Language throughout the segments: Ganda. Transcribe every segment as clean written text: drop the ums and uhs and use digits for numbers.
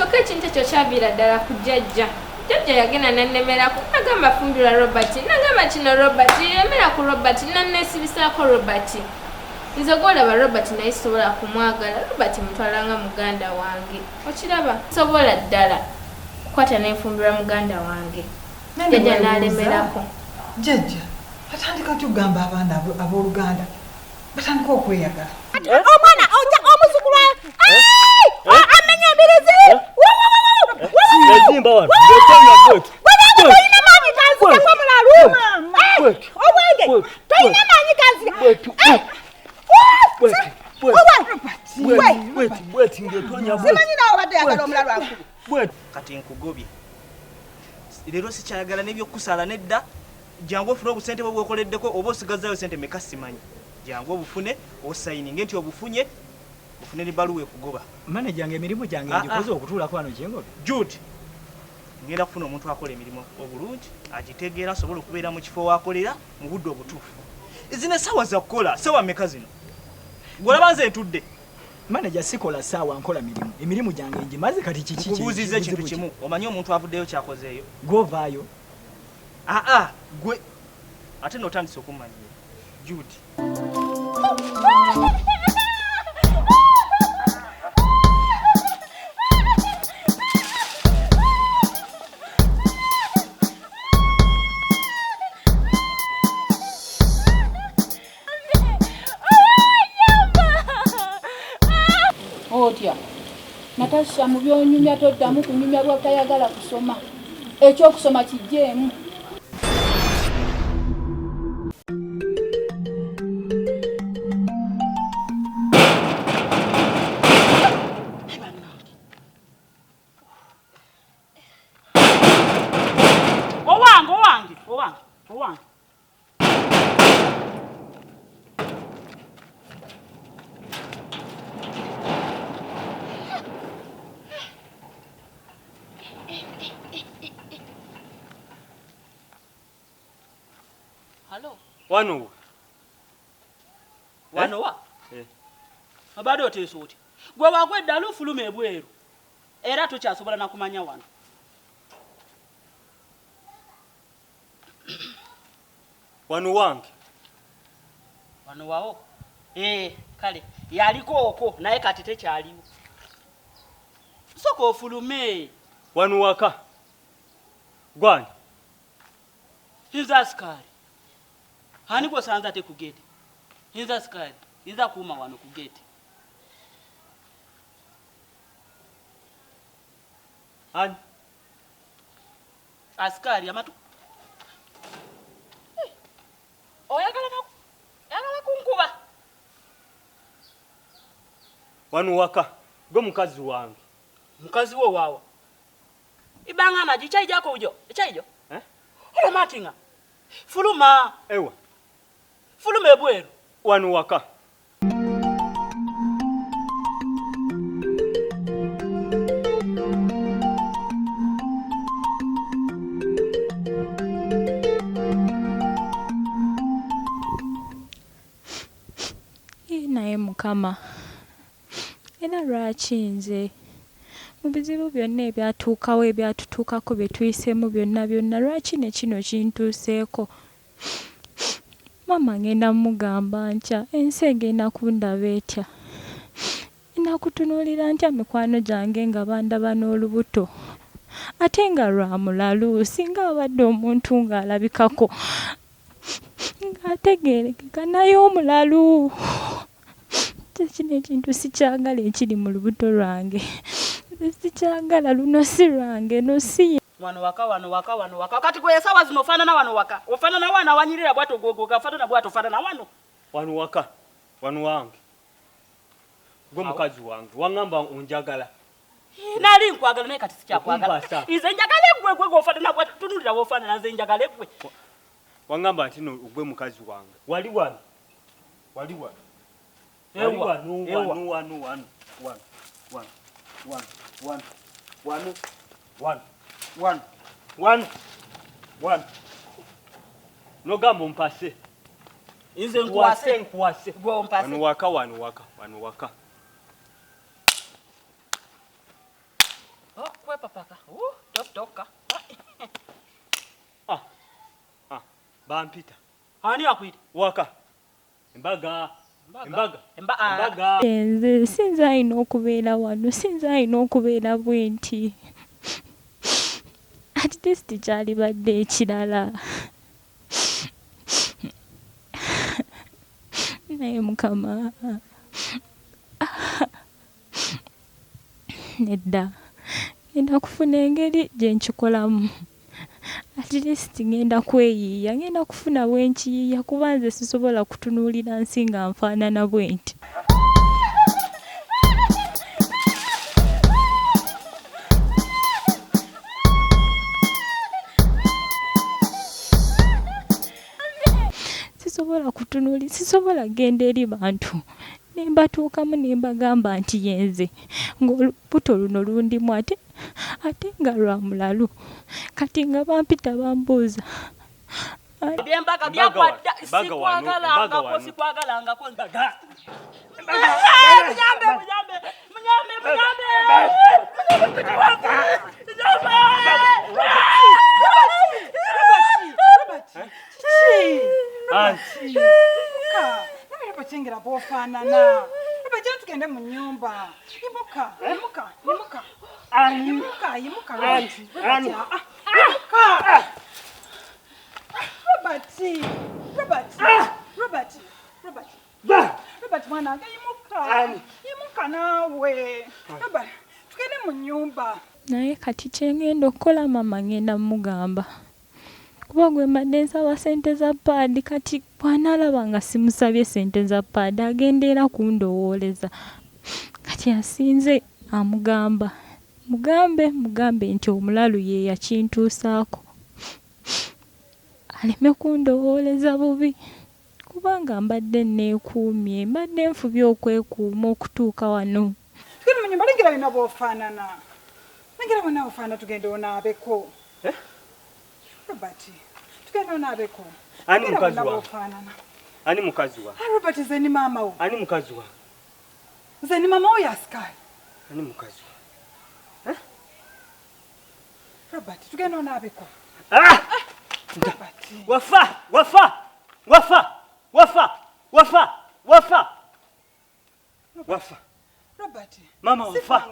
kyokka ekintu ekyo kyaviira ddala ku jjajja. Jjajja yagenda nannemerako nagamba fumbirwa Robert nagamba kino Robert yemera ku Robert nanneesibisaako Robert. Nze gwolaba Robert naye sobola kumwagala. Robert mutwala nga muganda wange. Okiraba sobola ddala kukwata n'enfumbirwa muganda wange. Jjajja n'alemerako. Jjajja atandika tugamba abaana abooluganda batandika okweyagala. Omwana omuzukulu amenya embirizi nezimba wano ngetonya bweti toyina maanyi ganzikako mulalu obwenge toyina maanyi ganzika bweti ngetonya simanyi nawe badde yagala omulalu akulu bweti kati nkugobye leero sikyayagala n'ebyokusala nedda jangu ofune obusente bwe bwekoleddeko oba osigazayo sente meka simanyi jangu obufune osayininge nti obufunye ofune ne baluwa ekugoba manager nge emirimu gyange ngikoze okutuulako wano kyengobe Jude ngenda kufuna omuntu akola emirimu obulungi agitegeera asobola okubeera mu kifo waakolera mu budde obutuufu zino essaawa za kukola ssaawa mmeka zino gwolaba nze ntudde manager sikola ssaawa nkola emirimu gyange ngimaze kati kiki kubuuziza ekintu kimu omanyi omuntu avuddeyo kyakozeeyo govaayo gwe ate n'otandise okummanyira Jude otya Natasha mu byonyumya toddamu kunyumya lw'otayagala kusoma ekyokusoma kijjeemu. owange Halo. Wano. Wano wa? Abadde oteesa oti. Gwe wakwedda lufuluma ebweru. Era tukyasobola nakumanya wano. Wano wange. Wano wawo. Kale. Yaliko okwo naye kati tekyaliwo. Soko ofulume. Wano waka. Gwani. Hinza askari. Hani kwa sanza te kugeti. Hinza askari. Hinza kuuma wano kugeti. Hani. Askari amatu. Oyagala kunkuba. Wano waka. Gwe mukazi wange. Mukazi wo wawa. Ibanga maji chai jako ujo. Chai jo? Ole matinga. Fuluma. Ewa. Fuluma ebweru. Wano waka. Naye Mukama. Era lwaki nze mu bizibu byonna ebyatuukawo ebyatutuukako bye tuyisemu byonna lwaki ne kino kintuuseeko? Mama ngenda mugamba ntya ensi egenda kundaba etya? Nakutunuulira ntya mikwano gyange nga bandaba n'olubuto ate nga lwa mulalu singa abadde omuntu ng'alabikako ng'ategeerekeka naye omulalu. Kino ekintu sikyagala ekiri mu lubuto lwange. Sikyagala luno si lwange no si wano waka kati gwe sawa zino ofaanana wano waka ofaanana wana awanyirira bwato gogo gafaanana bwato ofaanana wano waka wano wange gwe mukazi wange wangamba onjagala nali nkwagala naye kati sikyakwagala nze njagala gwe ofaanana bwato tunulira wofaanana nze njagala gwe wangamba nti no gwe mukazi wange wali wano no gambo mpase inze nkwase gwe ompase wano waka oh papaka. Toka. Bampita. Ani akwiri? Waka. Embaga. Nze sinza alina okubeera wano, sinza alina okubeera bwenti. At least kyalibadde ekirala. Naye Mukama nedda ngenda kufuna engeri gye nkikolamu. At least ngenda kweyiiya, ngenda kufuna bwenkiyiiya kuba nze sisobola kutunuulira nsi nga nfaanana bwenti. Sisobola genda eri bantu nembatuukamu nembagamba nti yenze ng'olubuto luno lundimu ate nga lwa mulalu kati nga Bampita bambuuza Byembaga byakwadda sikwagalangako Chingira bofanana. Bajja tugende mu nyumba. Imuka. Robert mwana imuka nawe. Robert tugende mu nyumba. Naye kati kyengenda okukola mama ngenda mugamba. Kuba gwe mbadde nsaba ssente za paadi kati bw'anaalaba nga simusabye ssente za paadi agenda kundowooleza. Kati asinze amugamba. Mugambe nti omulalu ye yakintuusaako. Aleme kundowooleza bubi. Kubanga mbadde neekuumye, mbadde nfubye okwekuuma okutuuka wano. Tugende mu nyumba lengera bina bw'ofaanana. Lengera bwonna ofaanana tugende onaabeko. Robert, tugenda onaabeko. Ani mukazi wa? Ani mukazi wa? Robert ze ni mama wo. Ani mukazi wa? Ze ni mama wo ya Sky. Ani mukazi wa? Robert, tugenda onaabeko. Robert. Wafa. Robert. Mama wafa.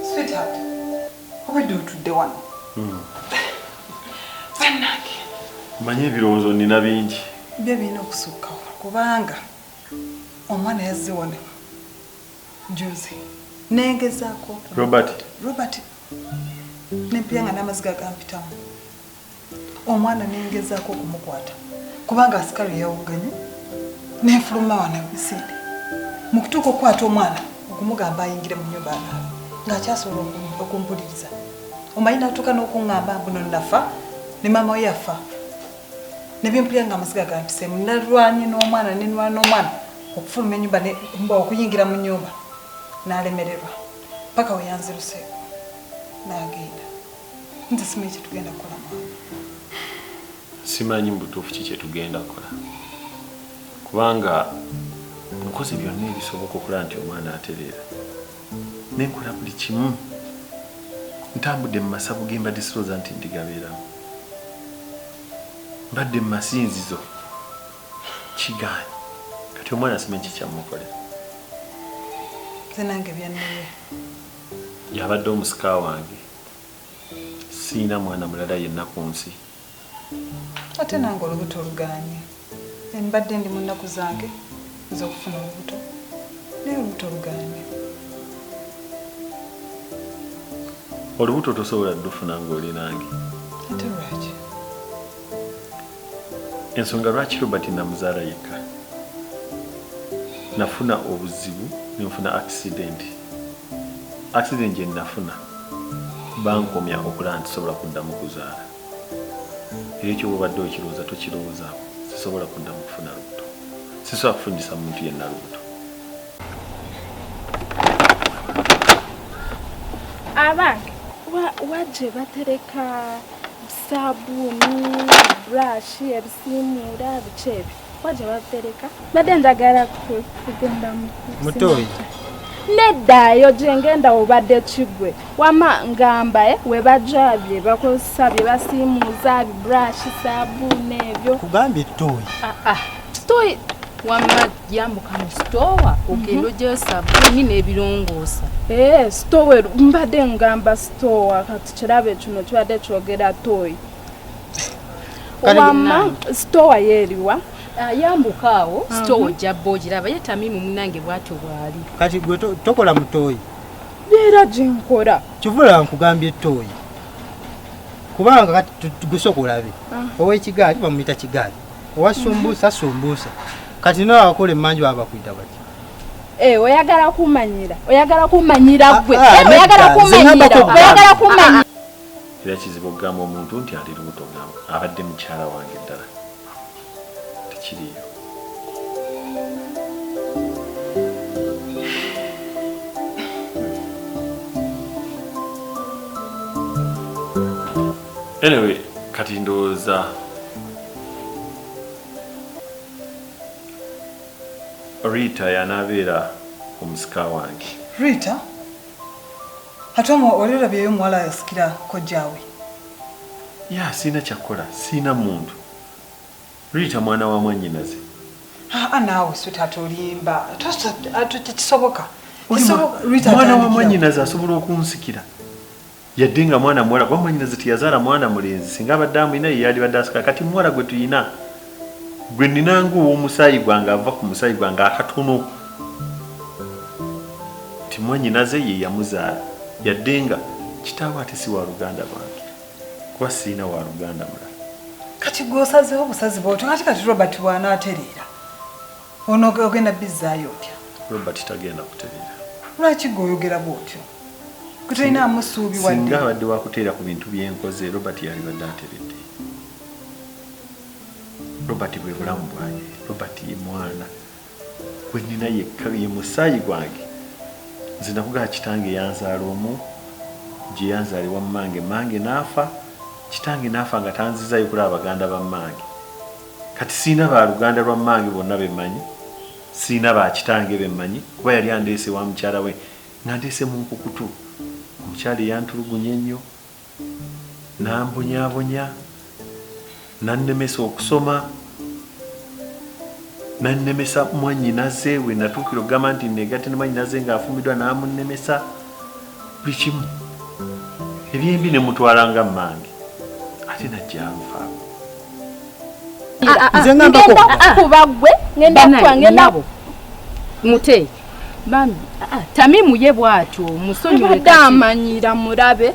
Sweetheart, what do you do one? Bannange. Manye ebirowoozo nina bingi. Byo birina okusukkawo kubanga omwana yazze wano njuzi nengezaako Robert nempyanga n'amaziga gampitamu omwana nengezaako okumukwata kubanga asikalo yawuganye nenfuluma wano bisinde mu kutuuka okukwata omwana okumugamba ayingire mu nnyumba ng'akyasobola okumpuliriza omanyi natuuka n'okuŋŋamba mbuno nafa ne maama we yafa ne byempulira amaziga gampiseemu nalwanye n'omwana nenwana n'omwana okufuluma ennyumba okuyingira mu nnyumba n'alemererwa paka we yanziruseeko n'agenda nze simanyi kyetugenda kukola mwana simanyi mu butuufu ki kyetugenda kukola kubanga nkoze byonna ebisoboka okulaba nti omwana atereera nenkola buli kimu ntambudde mu masabu ge mbadde sirowooza nti ndigabeeramu mbadde mu masinzizo kigaanyi kati omwana simanyi kikyamukolera. Nze nange byanneye. Yabadde omusika wange. Siina mwana mulala yenna ku nsi. Ate nange olubuto oluganye. Mbadde ndi mu nnaku zange ez'okufuna olubuto. Naye olubuto oluganye. Olubuto tosobola ddufuna ng'oli nange. Ate lwaki? Ensonga lwaki Robert namuzaala yekka. Nafuna obuzibu nenfuna accident. Accident gye nafuna bankomya okulaba nti sobola kuddamu kuzaala. Era ekyo bw'obadde okirowooza tokirowoozaako. Sisobola kuddamu kufuna lubuto. Sisobola kufundisa muntu yenna lubuto. Abange wajje batereka sabuni, brush, ebisimuura bicebi. Wajje batereka. Badde njagala kugenda Mutoyi. Neddayo gye ngenda obadde kigwe. Wama ngamba we bajabye bakozesa bye basimuuza brush, sabuni ebyo. Kugambye Toyi. Toyi wama yambuka mu stowa ogenda ojjayo sabuni n'ebirongoosa. Stowe mbadde ngamba stowa kati kirabe kino kibadde kyogera Toyi. Wama stowa yeeriwa. Yambuka awo stowa ojja bogiraba ye Tamimu munange bwatyo bwali. Kati gwe tokola Mutoyi. Beera gye nkola. Kivula nkugambye Toyi. Kubanga kati tugusooka olabe. Ow'ekigaali bamuyita kigaali. Owasumbuusa sumbuusa. Kati nawe akola emmanju abakuyita bati. Oyagala kumanyira. Oyagala kumanyira gwe. Oyagala kumanyira. Oyagala kumanyira. Era kizibu okugamba omuntu nti ali lubuto ngamba abadde mukyala wange ddala. Tekiriyo. Anyway, kati ndowooza Rita yanaabeera omusika wange. Rita? Ate olirabyeyo omuwala yasikira kojjaawe? Ya, siina kyakukola, siina muntu. Rita mwana wa mwannyinaze. Naawe sweetheart olimba. Tekisoboka. Mwana wa mwannyinaze asobola okunsikira. Yadde nga mwana muwala gwa mwannyinaze teyazaala mwana mulenzi singa abadde amulina ye yalibadde asika. Kati muwala gwe tuyina gwe nnina ng'ow'omusaayi gwange ava ku musaayi gwange akatono. Ti mwannyinaze ye yamuzaala yadde nga kitaawe ate si wa luganda lwange kuba siina wa luganda mulala. Kati gw'osazeewo obusazi bw'otyo ate kati Robert bw'anaatereera ono ogenda bizzaayo otya? Robert tagenda kutereera. Lwaki gw'oyogera bw'otyo? Gwe tolinaamu ssuubi wadde. Singa abadde wakuteera ku bintu byenkoze Robert yalibadde ateredde. Robert bwe bulamu bwange. Robert ye mwana gwe nnina yekka ye musaayi gwange. Nze nakugaba kitange yanzaala omu gye yanzaalibwa mmange. Mmange n'afa. Kitange n'afa nga tanzizaayo kulaba baganda ba mmange. Kati siina ba luganda lwa mmange bonna bemmanyi. Siina ba kitange bemmanyi kuba yali andeese wa mukyala we nga ndeese mu nkukutu. Omukyala yantulugunya ennyo n'ambonyaabonya nannemesa okusoma nannemesa mwannyinaze we natuukira okugamba nti negatte ne mwannyinaze ng'afumiddwa n'amunnemesa buli kimu ebyembi ne mutwalanga mmange ate najja anfaako. Nze ngambako kuba gwe ngenda kwangenda Muteyi bambi Tamimu ye bwatyo musonyiwe kati amanyira mulabe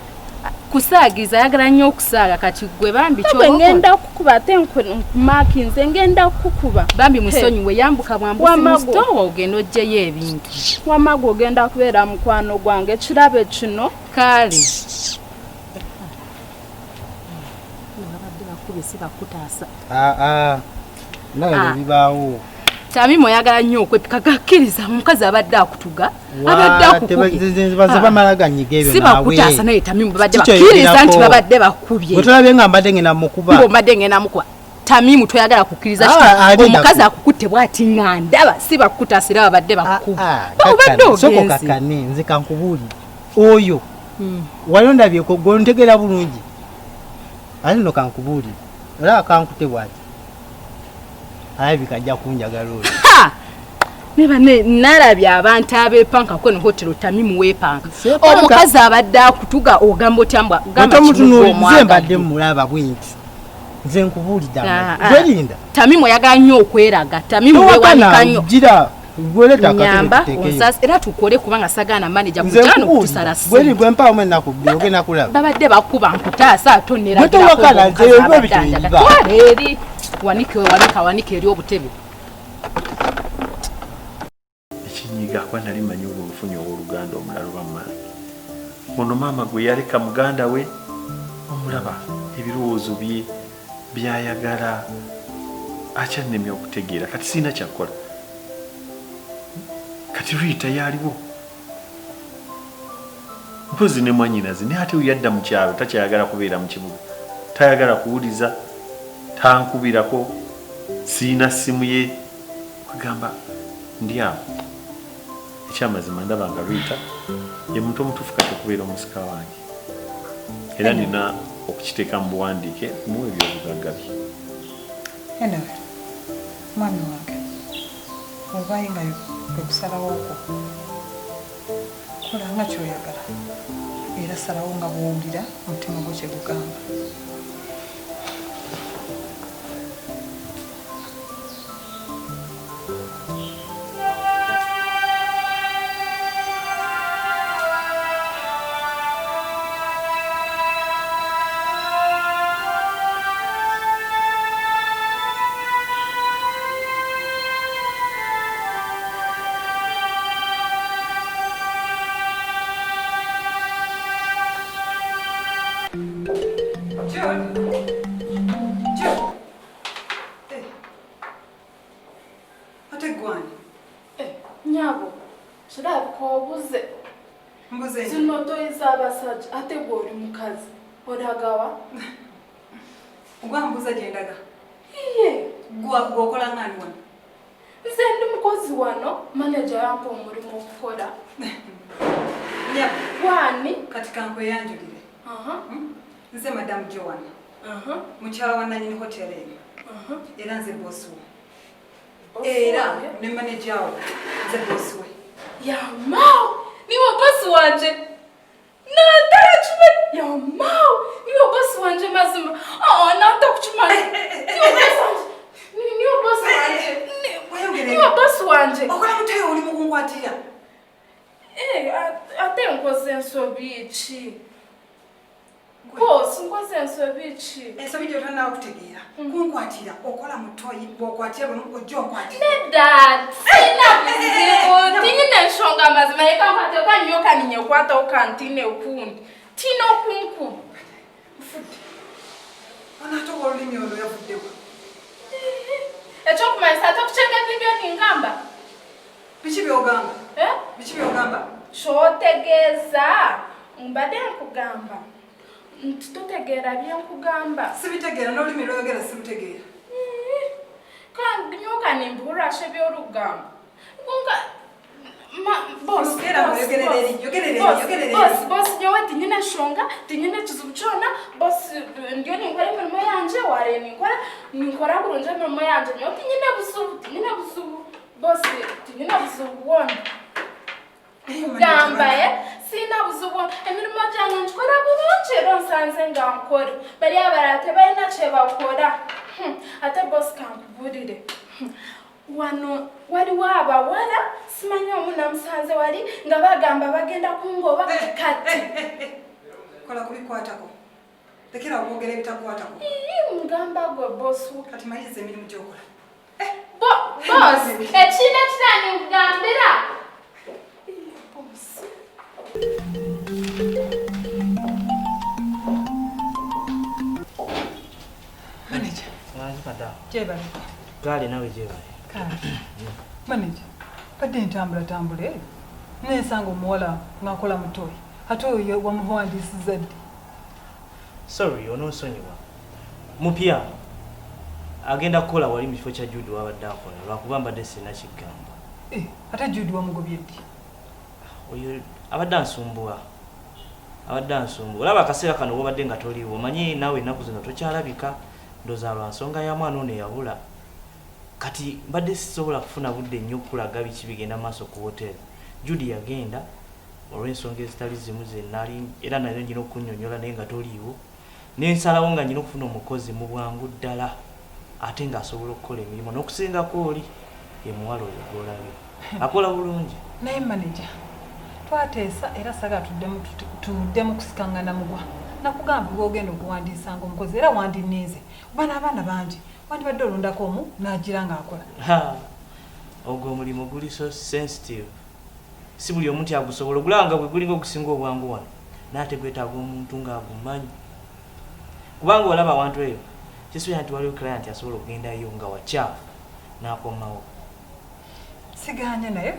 kusaagiza ayagala nnyo okusaaga kati gwe bambi kyo ngenda kukuba ate nkumaki nze ngenda kukuba bambi musonyiwe yambuka bwambusi mu stowa ogenda ojjayo ebintu. Wamago ogenda kubeera mukwano gwange ekirabe kino kale abadde bakubye si bakutaasa. nawe bibaawo. Tamimu oyagala nnyo okwepika gakkiriza omukazi abadde akutuga abadde akukubye bamala ganyiga ebyo si bakutaasa naye Tamimu babadde bakkiriza nti babadde bakubye. Otulabye nga mbadde ngenda mukuba. Mbadde ngenda mukuba. Tamimu toyagala kukkiriza omukazi akukutte bw'ati nga ndaba si bakutaasa era babadde bakubye. Obadde ogenze. Kakane nze kankubuulire oyo wali ondabye gontegera bulungi ate no kankubuulire era kankute bw'ati. Ayi bikajja kunjagala oyo. Neba narabye abantu abepanka kweno hotelo Tamimu wepanka. Omukazi abadde akutuga ogamba otyambwa gamba nze mbadde mulaba bwinti. Nze nkubulidda. Gwelinda. Tamimu yaganya okweraga. Tamimu wewanika nnyo. Gira gweleta nyamba onsas era tukole kubanga sagana manager kujano kutusala si. Gweli gwempa omwe nakubbi ogena kulaba. Babadde bakuba nkutaasa atonera. Muto wakala nze yobyo bitiriba. Twaleeri wanike eri obutebe. Ekinyiga kwa nali manyi obufunyo oluganda omulalo bamala. Ono mama gwe yaleka muganda we omulaba ebirowoozo bye byayagala akyannemye okutegeera kati sina kyakola. Kati Rita yaliwo. Mpozi ne mwanyinazi ne ate uyadda mu kyalo takyayagala kubeera mu kibuga. Tayagala kuwuliza, tankubirako, sina simu ye. Kugamba ndi awo. Ekyamazima ndaba nga Rita ye muntu omutuufu kati okubeera omusika wange. Era nina okukiteeka mu buwandiike muwe ebyobugagga bye. Anyway, mwami wange obaye nga okusalawo okwo kola nga kyoyagala era salawo nga bwowulira omutima gwo kyegugamba. Nyabo, shirabu kobuze. Mbuze. Zinoto izabasajja ate gori mukazi. Odagawa? Ugwambuza jendaga. Iye. Gwokola ngani wano? Nze ndi mukozi wano, manager yampa omulimo okukola. Nyabo. Wani? Katika nkweyanjulire. Nze Madam Joanna. Mukyala wa Nanyini Hotel eno. Era nze boss we. Era ne manager we nze boss we. Ya mao, niwe boss wanje. Nataka chuma ya mao, niwe boss wanje mazima. Nataka kuchuma. Niwe boss wanje. Niwe boss wanje. Okola mutayo oli mukungwatira. Ate nkoze ensobichi. Boss, nkoze ensobichi. Ensobichi otana okutegeera. Kunkwatira okola mutoyi bokwatira bano ojo kwatira. Dad, sina bizibu. Tingine nshonga mazima yeka kwate okanyoka ninye kwata okantine okundi. Tino kunku. Mfude. Ana to olimi ono yavuddewa. Echo kumanisa tokucheka bibyo ningamba. Bichi byogamba. Bichi byogamba. Shotegeza. Mbade nkugamba. Ntitotegera byenkugamba. Sibitegera n'olimi lwogera sibitegera. Kanyoka nimbura shebyolugamba. Ngonga boss, boss, nyowe tinyine shonga, tinyine kizibu kyona, boss ndiyo ninkora emirimo yanje, ware ninkora bulungi emirimo yanje, nyowe tinyine buzubu, boss, tinyine buzubu wona. Kugamba sina buzubu, emirimo gyanje nkora bulungi era nsanze nga nkora. Bariya barate balina kye bakora. Ate boss kankubulire. Wano waliwo abawala simanyi omu namusanze wali nga bagamba bagenda kungoba kati. Kola kubikwatako. Tekera obwogera ebitakwatako. Mugamba gwe boss. Kati maliriza emirimu gy'okola. Boss, ekina kitani nkugambira. Boss. Manager. Jeba. Kale nawe jeba. Manager, kadde ntambula nesanga omuwala ngakola mutoyi ate oyo wamuwandiisiza ddi. Sorry, onosonyiwa. Mupya agenda kukola wali mu kifo kya Jude wabadde akola lwakuba mbadde sina kigamba. Ate Jude wamugobye ddi? Oyo abadde ansumbuwa. Olaba akaseera kano wabadde nga toliiwo. Omanyi naawe ennaku zino tokyalabika. Ndoza lwa nsonga ya mwana ono eyabula. kati mbadde sisobola kufuna budde nnyo okulaga biki bigenda maaso ku hoteri. Judy yagenda olw'ensonga ezitali zimu ze nali era nayo nyina okunnyonnyola naye nga toliiwo, n'ensalawo nga nyina okufuna omukozi mu bwangu ddala ate ng'asobola okukola emirimu n'okusingako oli ye muwala oyo gw'olabye akola bulungi. Naye manager twateesa era saga tuddemu kusikangana mugwa nakugamba bw'ogenda okuwandiisanga omukozi era wandiniize bana abaana bangi wandibadde olondako omu n'agira ng'akola. Ogwo omulimu guli so sensitive, si buli omuntu agusobola ogulanga bwe gulinga okusinga obwangu wano n'ate gwetaaga omuntu ng'agumanyi kubanga olaba abantu eyo kisuubira nti waliwo client asobola okugendayo nga wakyafu n'akomawo. Siganye naye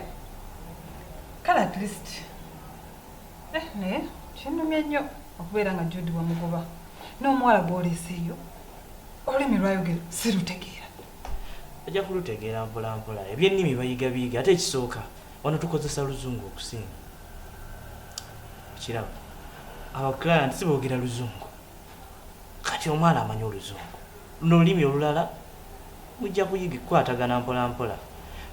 kale at least naye kinnumya nnyo okubeera nga Judy wamugoba n'omuwala gw'oleeseeyo olulimi lwayogera sirutegeera. Ajja kulutegeera mpola mpola, ebyennimi bayiga biyiga ate ekisooka wano tukozesa luzungu okusinga. Kiraba aba client si boogera luzungu, kati omwana amanyi oluzungu n'olulimi olulala mujja kuyiga kukwatagana mpola mpola.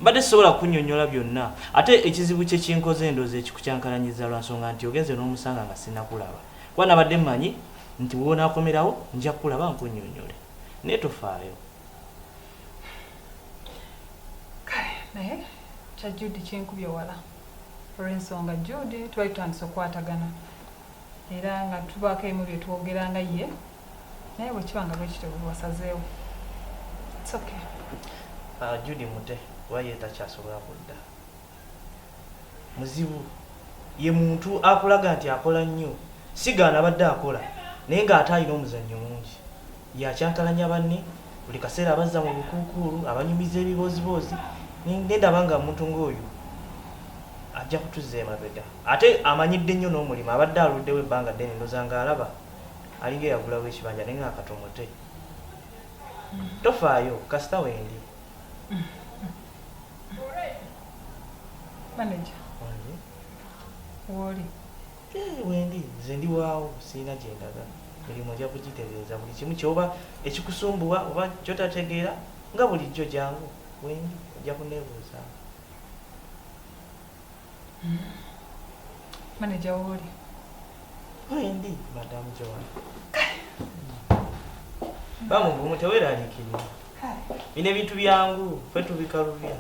Mbadde sisobola kunnyonnyola byonna ate ekizibu kye kinkoze endoozi ekikukyankalanyiza lwa nsonga nti ogenze n'omusanga nga sinnakulaba kuba nabadde mmanyi nti bw'onaakomerawo nja kulaba nkunnyonnyole naye tofaayo. Kale naye kya Judy kyenkubye wala olw'ensonga Judy twali tutandise okukwatagana era nga tubaako emu bye twogeranga ye naye bwe kiba nga bwe kityo wasazeewo. It's okay. Judy mute waye takyasobola kudda muzibu ye muntu akulaga nti akola nnyo sigaana abadde akola naye ng'ate alina omuzannyo mungi yakyankalanya banne buli kaseera abazza mu bukuukulu abanyumiza ebiboozibozi nendaba nga muntu ng'oyo ajja kutuzza emabega ate amanyidde nnyo n'omulimu abadde aluddewo ebbanga ddene ndoza ng'alaba alinga eyagulawo ekibanja naye ng'akatomote. Tofaayo kasita wendi. Manager woli wendi nze ndi waawo sirina gyendaga mirimu ojja kugitereeza buli kimu kyoba ekikusumbuwa oba kyotategeera nga bulijjo jangu wendi ojja kuneebuuza. Manager woli wendi madamu Joan bamuvumu teweeraliikirira bino ebintu byangu ffe tubikalubya.